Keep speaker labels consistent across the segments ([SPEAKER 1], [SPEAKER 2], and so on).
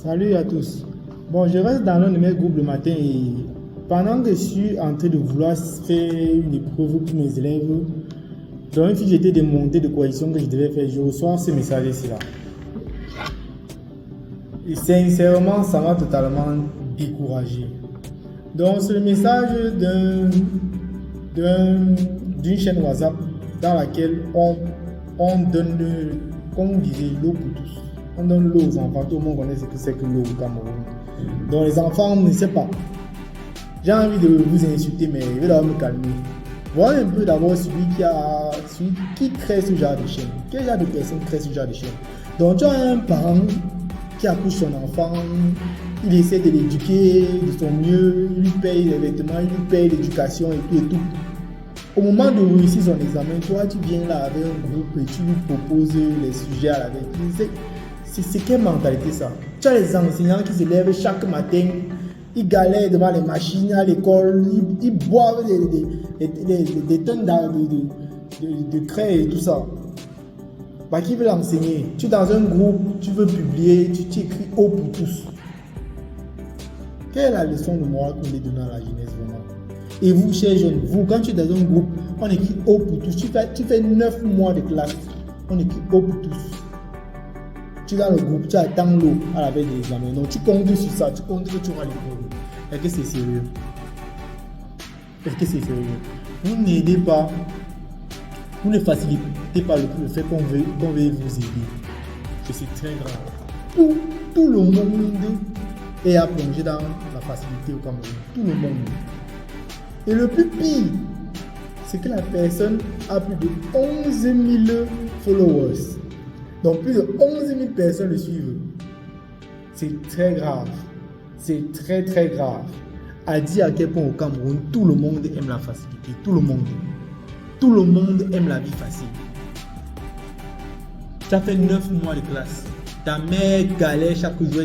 [SPEAKER 1] Salut à tous. Bon, je reste dans l'un de mes groupes le matin et pendant que je suis en train de vouloir faire une épreuve pour mes élèves, dans une fiche de montée de correction que je devais faire, je reçois ce message ici là. Et sincèrement, ça m'a totalement découragé. Donc, c'est le message d'une chaîne WhatsApp dans laquelle on donne, comme on disait, l'eau pour tous. On donne l'eau aux enfants. Tout le monde connaît ce que c'est que l'eau au Cameroun. Donc, les enfants ne savent pas. J'ai envie de vous insulter, mais je vais d'abord me calmer. Voilà un peu d'abord celui qui crée ce genre de chaîne. Quel genre de personne crée ce genre de chaîne? Donc, tu as un parent qui accouche son enfant, il essaie de l'éduquer de son mieux, il lui paye les vêtements, il lui paye l'éducation et tout et tout. Au moment de réussir son examen, toi tu viens là avec un groupe et tu lui proposes les sujets à la vérité. C'est quelle mentalité ça? Tu as les enseignants qui se lèvent chaque matin, ils galèrent devant les machines à l'école, ils boivent des tonnes de craie et tout ça. Bah, qui veut l'enseigner? Tu es dans un groupe, tu veux publier, tu écris haut pour tous. Quelle est la leçon de morale qu'on est donnée à la jeunesse vraiment? Et vous, chers jeunes, vous, quand tu es dans un groupe, on écrit haut pour tous. Tu fais 9 mois de classe, on écrit haut pour tous. Tu es dans le groupe, tu attends l'eau à la veille des examens. Donc tu comptes sur ça, tu comptes que tu auras l'épreuve. Est-ce que c'est sérieux? Est-ce que c'est sérieux? Vous n'aidez pas. Vous ne facilitez pas le fait qu'on veuille vous aider. Et c'est très grave. Tout le monde est à plonger dans la facilité au Cameroun. Tout le monde. Et le plus pire, c'est que la personne a plus de 11 000 followers. Donc plus de 11 000 personnes le suivent. C'est très grave. C'est très très grave. À dire à quel point au Cameroun, tout le monde aime la facilité. Tout le monde. Tout le monde aime la vie facile. Tu as fait 9 mois de classe. Ta mère galère chaque jour.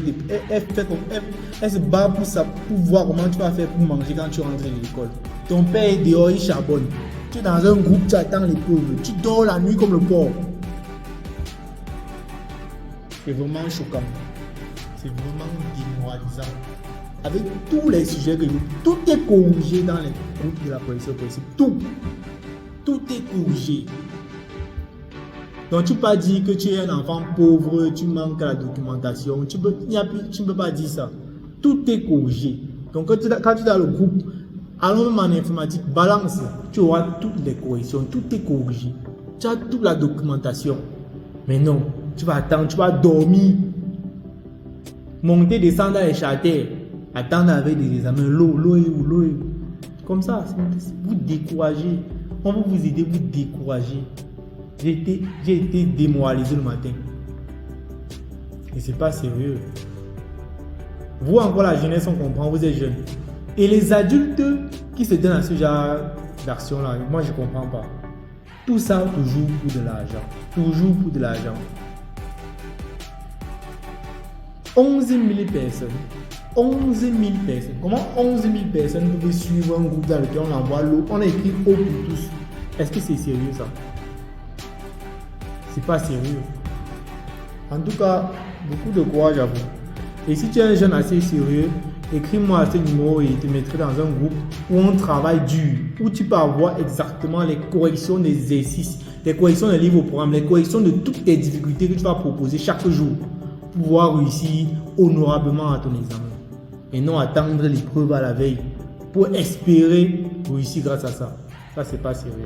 [SPEAKER 1] Elle se bat pour voir comment tu vas faire pour manger quand tu rentres de l'école. Ton père est dehors, il charbonne. Tu es dans un groupe, tu attends l'épreuve. Tu dors la nuit comme le porc. C'est vraiment choquant. C'est vraiment démoralisant. Avec tous les sujets que tout est corrigé dans les groupes de la police. Tout est corrigé. Donc tu ne peux pas dire que tu es un enfant pauvre, tu manques à la documentation. Tu ne peux pas dire ça. Tout est corrigé. Donc quand tu es dans le groupe, allons même en informatique, balance, tu auras toutes les corrections. Tout est corrigé. Tu as toute la documentation. Mais non, tu vas attendre, tu vas dormir. Monter, descendre dans les châtaignes. Attendre avec des examens. L'eau est où? Comme ça, vous découragez. On va vous aider, vous décourager. J'ai été démoralisé le matin. Et c'est pas sérieux. Vous encore la jeunesse, on comprend, vous êtes jeunes. Et les adultes qui se donnent à ce genre d'action-là, moi je comprends pas. Tout ça toujours pour de l'argent. Toujours pour de l'argent. 11 000 personnes. 11 000 personnes. Comment 11 000 personnes peuvent suivre un groupe dans lequel on envoie l'eau? On a écrit eau pour tous. Est-ce que c'est sérieux ça? C'est pas sérieux. En tout cas, beaucoup de courage à vous. Et si tu es un jeune assez sérieux, écris-moi à ce numéro et je te mettrai dans un groupe où on travaille dur, où tu peux avoir exactement les corrections des exercices, les corrections des livres au programme, les corrections de toutes tes difficultés que tu vas proposer chaque jour pour pouvoir réussir honorablement à ton examen. Et non attendre l'épreuve à la veille pour espérer réussir grâce à ça. Ça, c'est pas sérieux.